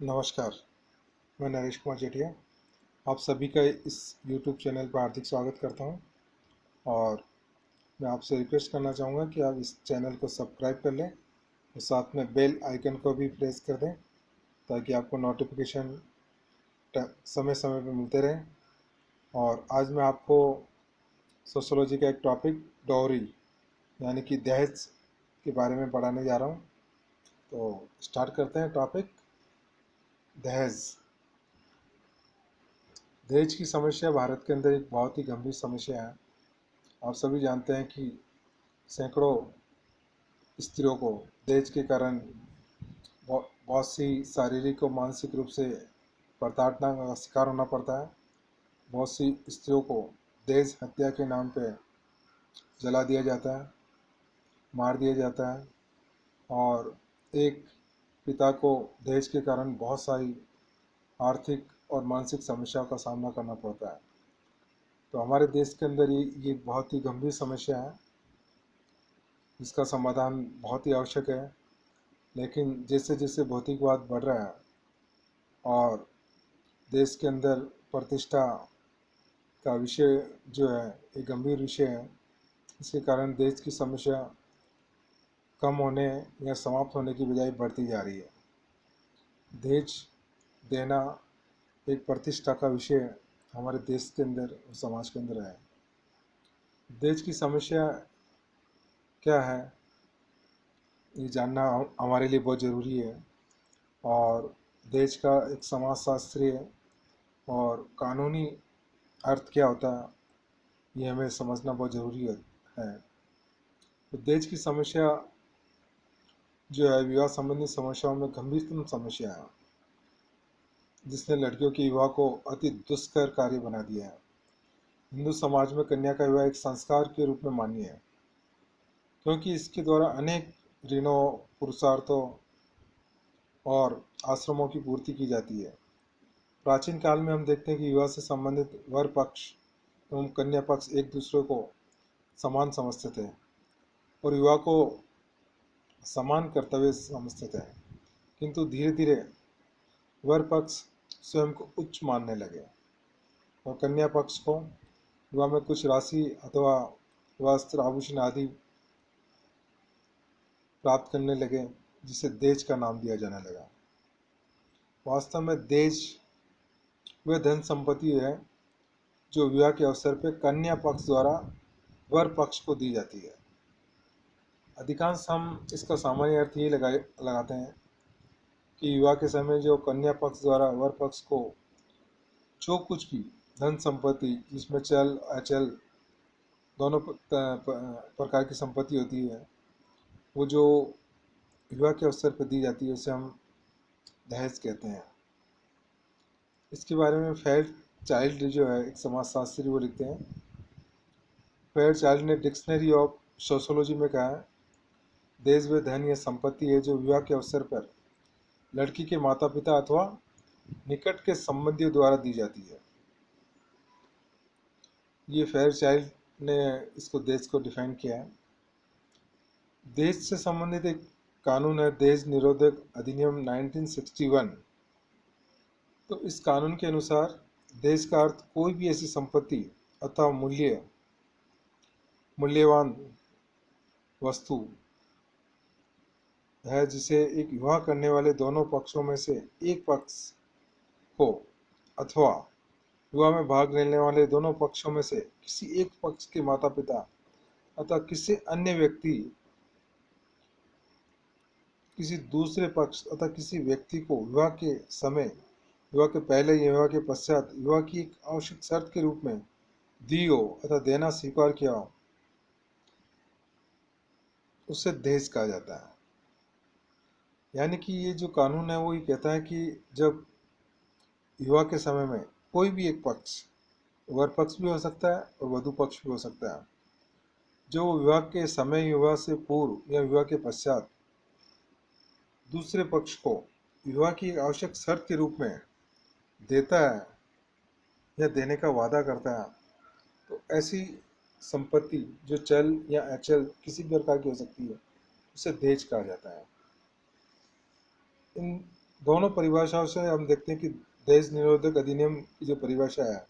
नमस्कार, मैं नरेश कुमार जेठिया आप सभी का इस YouTube चैनल पर हार्दिक स्वागत करता हूं। और मैं आपसे रिक्वेस्ट करना चाहूँगा कि आप इस चैनल को सब्सक्राइब कर लें और साथ में बेल आइकन को भी प्रेस कर दें ताकि आपको नोटिफिकेशन समय समय पर मिलते रहें। और आज मैं आपको सोशोलॉजी का एक टॉपिक डॉवरी यानी कि दहेज के बारे में पढ़ाने जा रहा हूँ। तो स्टार्ट करते हैं टॉपिक दहेज। दहेज की समस्या भारत के अंदर एक बहुत ही गंभीर समस्या है। आप सभी जानते हैं कि सैकड़ों स्त्रियों को दहेज के कारण बहुत सी शारीरिक और मानसिक रूप से प्रताड़ना का शिकार होना पड़ता है। बहुत सी स्त्रियों को दहेज हत्या के नाम पे जला दिया जाता है, मार दिया जाता है। और एक पिता को दहेज के कारण बहुत सारी आर्थिक और मानसिक समस्याओं का सामना करना पड़ता है। तो हमारे देश के अंदर ये बहुत ही गंभीर समस्या है। इसका समाधान बहुत ही आवश्यक है। लेकिन जैसे जैसे भौतिकवाद बढ़ रहा है और देश के अंदर प्रतिष्ठा का विषय जो है एक गंभीर विषय है, इसके कारण देश की समस्या कम होने या समाप्त होने की बजाय बढ़ती जा रही है। दहेज देना एक प्रतिष्ठा का विषय हमारे देश के अंदर और समाज के अंदर है। दहेज की समस्या क्या है ये जानना हमारे लिए बहुत ज़रूरी है। और दहेज का एक समाजशास्त्रीय और कानूनी अर्थ क्या होता है ये हमें समझना बहुत ज़रूरी है। तो दहेज की समस्या जो है विवाह संबंधी समस्याओं में गंभीरतम समस्या है, जिसने लड़कियों के विवाह को अति दुष्कर कार्य बना दिया है। हिंदू समाज में कन्या का विवाह एक संस्कार के रूप में मान्य है, क्योंकि इसके द्वारा अनेक ऋणों, पुरुषार्थों और आश्रमों की पूर्ति की जाती है। प्राचीन काल में हम देखते हैं कि विवाह से संबंधित वर पक्ष एवं कन्या पक्ष एक दूसरे को समान समझते थे और विवाह को समान कर्तव्य समझते थे। किंतु धीरे धीरे वर पक्ष स्वयं को उच्च मानने लगे और कन्या पक्ष को विवाह में कुछ राशि अथवा वस्त्र, आभूषण आदि प्राप्त करने लगे, जिसे दहेज का नाम दिया जाने लगा। वास्तव में दहेज वह धन संपत्ति है जो विवाह के अवसर पर कन्या पक्ष द्वारा वर पक्ष को दी जाती है। अधिकांश हम इसका सामान्य अर्थ ये लगाते हैं कि विवाह के समय जो कन्या पक्ष द्वारा वर पक्ष को जो कुछ भी धन संपत्ति, जिसमें चल अचल दोनों प्रकार की संपत्ति होती है, वो जो विवाह के अवसर पर दी जाती है उसे हम दहेज कहते हैं। इसके बारे में फेयर चाइल्ड जो है एक समाजशास्त्री वो लिखते हैं। फेयर चाइल्ड ने डिक्शनरी ऑफ सोशोलॉजी में कहा है, दहेज वह धन या संपत्ति है जो विवाह के अवसर पर लड़की के माता पिता अथवा निकट के संबंधियों द्वारा दी जाती है। ये फेयर चाइल्ड ने इसको दहेज को डिफाइन किया है। दहेज से संबंधित एक कानून है दहेज निरोधक अधिनियम 1961। तो इस कानून के अनुसार दहेज का अर्थ कोई भी ऐसी संपत्ति अथवा मूल्यवान वस्तु है जिसे एक विवाह करने वाले दोनों पक्षों में से एक पक्ष को अथवा विवाह में भाग लेने वाले दोनों पक्षों में से किसी एक पक्ष के माता पिता अथवा किसी अन्य व्यक्ति, किसी दूसरे पक्ष अथवा किसी व्यक्ति को विवाह के समय, विवाह के पहले या विवाह के पश्चात विवाह की एक आवश्यक शर्त के रूप में दी हो अथवा देना स्वीकार किया हो, उसे दहेज कहा जाता है। यानी कि ये जो कानून है वो ये कहता है कि जब विवाह के समय में कोई भी एक पक्ष, वर पक्ष भी हो सकता है और वधू पक्ष भी हो सकता है, जो विवाह के समय, विवाह से पूर्व या विवाह के पश्चात दूसरे पक्ष को विवाह की एक आवश्यक शर्त के रूप में देता है या देने का वादा करता है, तो ऐसी संपत्ति जो चल या अचल किसी भी प्रकार की हो सकती है, उसे दहेज कहा जाता है। इन दोनों परिभाषाओं से हम देखते हैं कि दहेज निरोधक अधिनियम की जो परिभाषा है,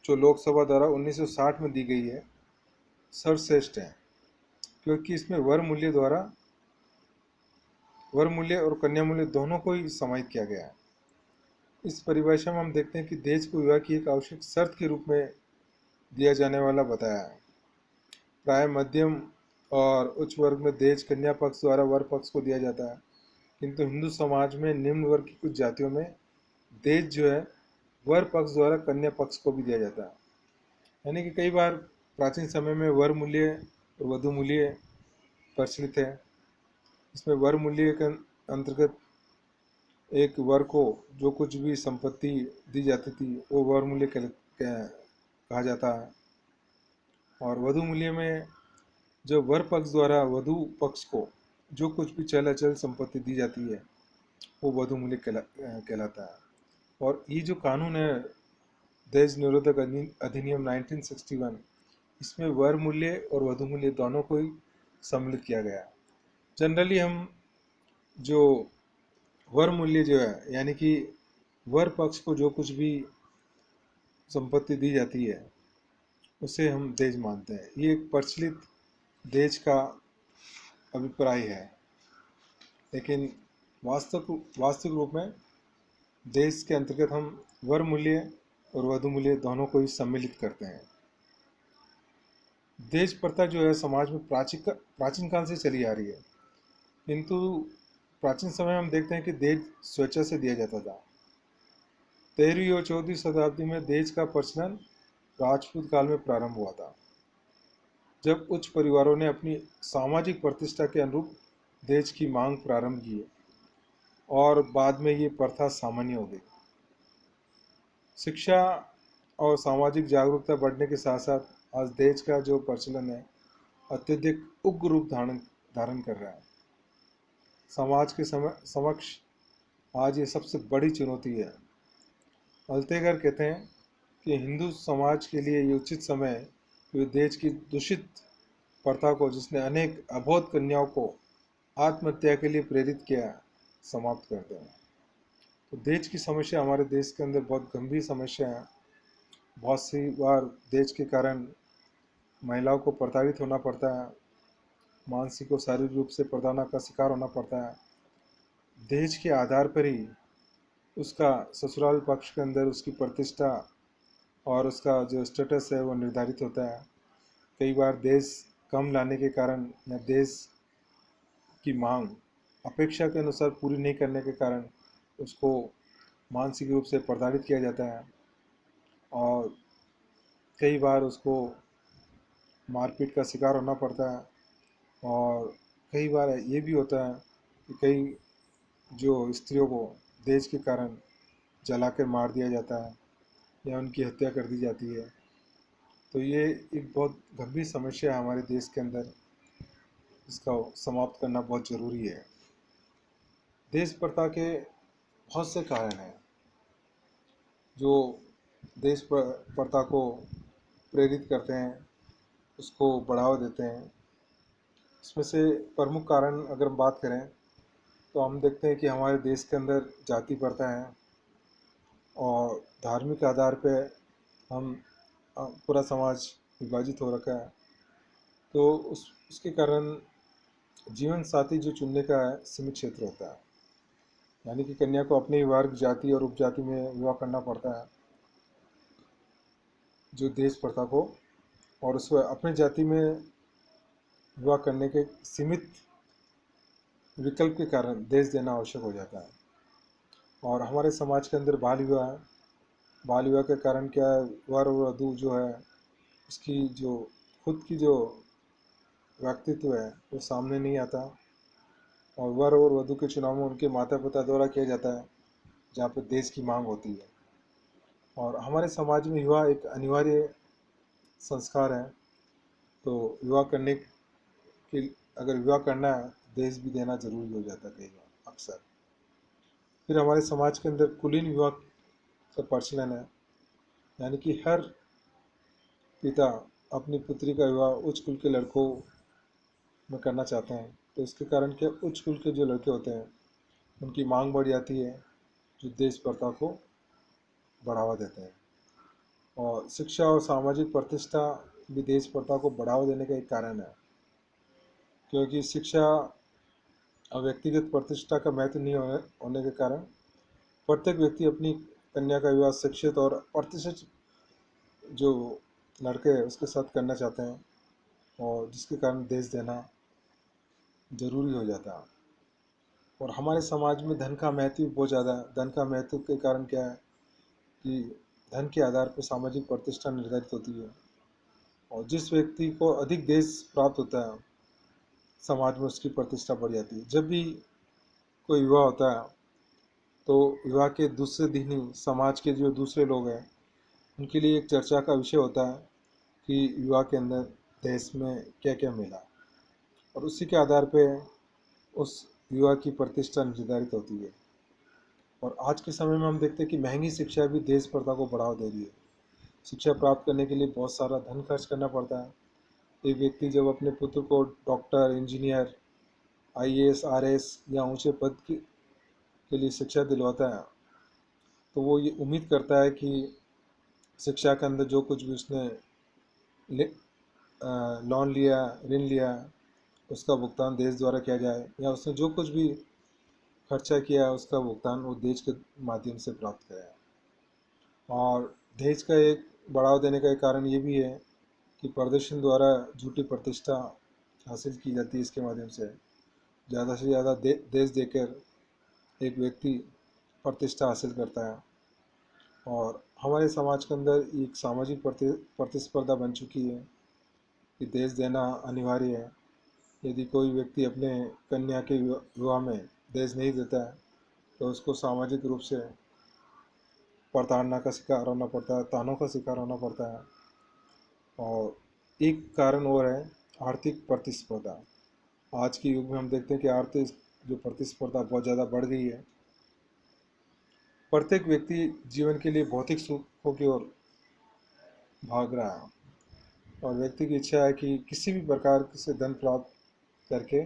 जो लोकसभा द्वारा 1960 में दी गई है, सर्वश्रेष्ठ है, क्योंकि इसमें वर मूल्य और कन्या मूल्य दोनों को ही समाहित किया गया है। इस परिभाषा में हम देखते हैं कि दहेज को विवाह की एक आवश्यक शर्त के रूप में दिया जाने वाला बताया है। प्राय मध्यम और उच्च वर्ग में दहेज कन्या पक्ष द्वारा वर पक्ष को दिया जाता है, किंतु हिंदू समाज में निम्न वर्ग की कुछ जातियों में दहेज जो है वर पक्ष द्वारा कन्या पक्ष को भी दिया जाता है। यानी कि कई बार प्राचीन समय में वर मूल्य और वधु मूल्य प्रचलित है। इसमें वर मूल्य के अंतर्गत एक वर को जो कुछ भी संपत्ति दी जाती थी वो वर मूल्य कहा जाता है, और वधु मूल्य में जो वर पक्ष द्वारा वधु पक्ष को जो कुछ भी चल अचल संपत्ति दी जाती है वो वधु मूल्य कहलाता है। और ये जो कानून है दहेज निरोधक अधिनियम 1961, इसमें वर मूल्य और वधु मूल्य दोनों को ही सम्मिलित किया गया है। जनरली हम जो वर मूल्य जो है, यानी कि वर पक्ष को जो कुछ भी संपत्ति दी जाती है उसे हम दहेज मानते हैं। ये एक प्रचलित दहेज का अभिप्राय है, लेकिन वास्तविक रूप में दहेज के अंतर्गत हम वर मूल्य और वधु मूल्य दोनों को ही सम्मिलित करते हैं। दहेज प्रथा जो है समाज में प्राचीन काल से चली आ रही है, किंतु प्राचीन समय में हम देखते हैं कि दहेज स्वेच्छा से दिया जाता था। 13वीं और 14वीं शताब्दी में दहेज का प्रचलन राजपूत काल में प्रारंभ हुआ था, जब उच्च परिवारों ने अपनी सामाजिक प्रतिष्ठा के अनुरूप दहेज की मांग प्रारंभ की, और बाद में ये प्रथा सामान्य हो गई। शिक्षा और सामाजिक जागरूकता बढ़ने के साथ साथ आज दहेज का जो प्रचलन है अत्यधिक उग्र रूप धारण कर रहा है। समाज के समक्ष आज ये सबसे बड़ी चुनौती है। अल्तेगर कहते हैं कि हिंदू समाज के लिए ये उचित समय है कि वे दहेज की दूषित प्रथा को, जिसने अनेक अबोध कन्याओं को आत्महत्या के लिए प्रेरित किया, समाप्त कर दें। तो दहेज की समस्या हमारे देश के अंदर बहुत गंभीर समस्या है। बहुत सी बार दहेज के कारण महिलाओं को प्रताड़ित होना पड़ता है, मानसिक और शारीरिक रूप से प्रताड़ना का शिकार होना पड़ता है। दहेज के आधार पर ही उसका ससुराल पक्ष के अंदर उसकी प्रतिष्ठा और उसका जो स्टेटस है वो निर्धारित होता है। कई बार दहेज कम लाने के कारण या दहेज की मांग अपेक्षा के अनुसार पूरी नहीं करने के कारण उसको मानसिक रूप से प्रताड़ित किया जाता है, और कई बार उसको मारपीट का शिकार होना पड़ता है। और कई बार ये भी होता है कि कई जो स्त्रियों को दहेज के कारण जलाकर मार दिया जाता है या उनकी हत्या कर दी जाती है। तो ये एक बहुत गंभीर समस्या है हमारे देश के अंदर, इसका समाप्त करना बहुत ज़रूरी है। दहेज प्रथा के बहुत से कारण हैं जो दहेज प्रथा को प्रेरित करते हैं, उसको बढ़ावा देते हैं। इसमें से प्रमुख कारण अगर हम बात करें तो हम देखते हैं कि हमारे देश के अंदर जाति प्रथा है, और धार्मिक आधार पे हम पूरा समाज विभाजित हो रखा है। तो उसके कारण जीवन साथी जो चुनने का है सीमित क्षेत्र होता है, यानी कि कन्या को अपने वर्ग, जाति और उपजाति में विवाह करना पड़ता है जो दहेज प्रथा को, और उसको अपने जाति में विवाह करने के सीमित विकल्प के कारण दहेज देना आवश्यक हो जाता है। और हमारे समाज के अंदर बाल विवाह के कारण क्या है, वर और वधू जो है उसकी जो खुद की जो व्यक्तित्व है वो सामने नहीं आता, और वर और वधू के चुनाव में उनके माता पिता द्वारा किया जाता है जहाँ पर दहेज की मांग होती है। और हमारे समाज में विवाह एक अनिवार्य संस्कार है, तो विवाह करने के अगर विवाह करना है दहेज भी देना जरूरी हो जाता है कई बार अक्सर। फिर हमारे समाज के अंदर कुलीन विवाह का प्रचलन है, यानी कि हर पिता अपनी पुत्री का विवाह उच्च कुल के लड़कों में करना चाहते हैं। तो इसके कारण क्या, उच्च कुल के जो लड़के होते हैं उनकी मांग बढ़ जाती है, जो देश प्रथा को बढ़ावा देते हैं। और शिक्षा और सामाजिक प्रतिष्ठा भी देश प्रथा को बढ़ावा देने का एक कारण है, क्योंकि शिक्षा और व्यक्तिगत प्रतिष्ठा का महत्व नहीं होने के कारण प्रत्येक व्यक्ति अपनी कन्या का विवाह शिक्षित और प्रतिष्ठित जो लड़के हैं उसके साथ करना चाहते हैं, और जिसके कारण देश देना जरूरी हो जाता है। और हमारे समाज में धन का महत्व भी बहुत ज़्यादा है। धन का महत्व के कारण क्या है कि धन के आधार पर सामाजिक प्रतिष्ठा निर्धारित होती है, और जिस व्यक्ति को अधिक देश प्राप्त होता है समाज में उसकी प्रतिष्ठा बढ़ जाती है। जब भी कोई विवाह होता है तो विवाह के दूसरे दिन ही समाज के जो दूसरे लोग हैं उनके लिए एक चर्चा का विषय होता है कि विवाह के अंदर देश में क्या क्या मिला, और उसी के आधार पे उस विवाह की प्रतिष्ठा निर्धारित होती है। और आज के समय में हम देखते हैं कि महंगी शिक्षा भी देश प्रथा को बढ़ावा दे रही है। शिक्षा प्राप्त करने के लिए बहुत सारा धन खर्च करना पड़ता है। एक व्यक्ति जब अपने पुत्र को डॉक्टर, इंजीनियर, आईएएस, आरएस या ऊंचे पद के लिए शिक्षा दिलवाता है तो वो ये उम्मीद करता है कि शिक्षा के अंदर जो कुछ भी उसने लोन लिया, ऋण लिया, उसका भुगतान देश द्वारा किया जाए, या उसने जो कुछ भी खर्चा किया उसका भुगतान वो देश के माध्यम से प्राप्त करे। और देश का एक बढ़ावा देने का एक कारण ये भी है कि प्रदर्शन द्वारा झूठी प्रतिष्ठा हासिल की जाती है। इसके माध्यम से ज़्यादा से ज़्यादा देश देकर एक व्यक्ति प्रतिष्ठा हासिल करता है। और हमारे समाज के अंदर एक सामाजिक प्रतिस्पर्धा बन चुकी है कि देश देना अनिवार्य है। यदि कोई व्यक्ति अपने कन्या के विवाह में देश नहीं देता है तो उसको सामाजिक रूप से प्रताड़ना का शिकार होना पड़ता है, तानों का शिकार होना पड़ता है। और एक कारण और है आर्थिक प्रतिस्पर्धा। आज के युग में हम देखते हैं कि आर्थिक जो प्रतिस्पर्धा बहुत ज़्यादा बढ़ गई है। प्रत्येक व्यक्ति जीवन के लिए भौतिक सुखों की ओर भाग रहा है, और व्यक्ति की इच्छा है कि किसी भी प्रकार से धन प्राप्त करके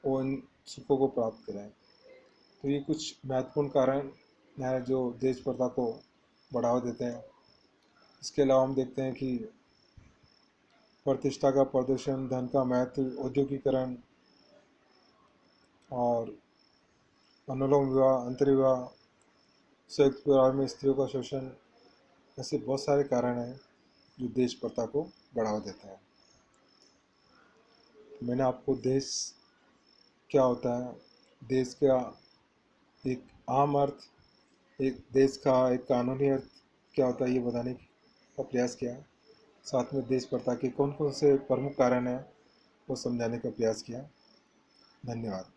वो इन सुखों को प्राप्त करें। तो ये कुछ महत्वपूर्ण कारण हैं जो देश प्रथा को बढ़ावा देते हैं। इसके अलावा हम देखते हैं कि प्रतिष्ठा का प्रदर्शन, धन का महत्व, औद्योगिकरण और अनुलोम विवाह, अंतर्विवाह, संयुक्त परिवार में स्त्रियों का शोषण, ऐसे बहुत सारे कारण हैं जो देश प्रथा को बढ़ावा देते हैं। मैंने आपको देश क्या होता है, देश का एक आम अर्थ, एक देश का एक कानूनी अर्थ क्या होता है ये बताने का प्रयास किया। साथ में देश प्रथा के कौन कौन से प्रमुख कारण हैं वो समझाने का प्रयास किया। धन्यवाद।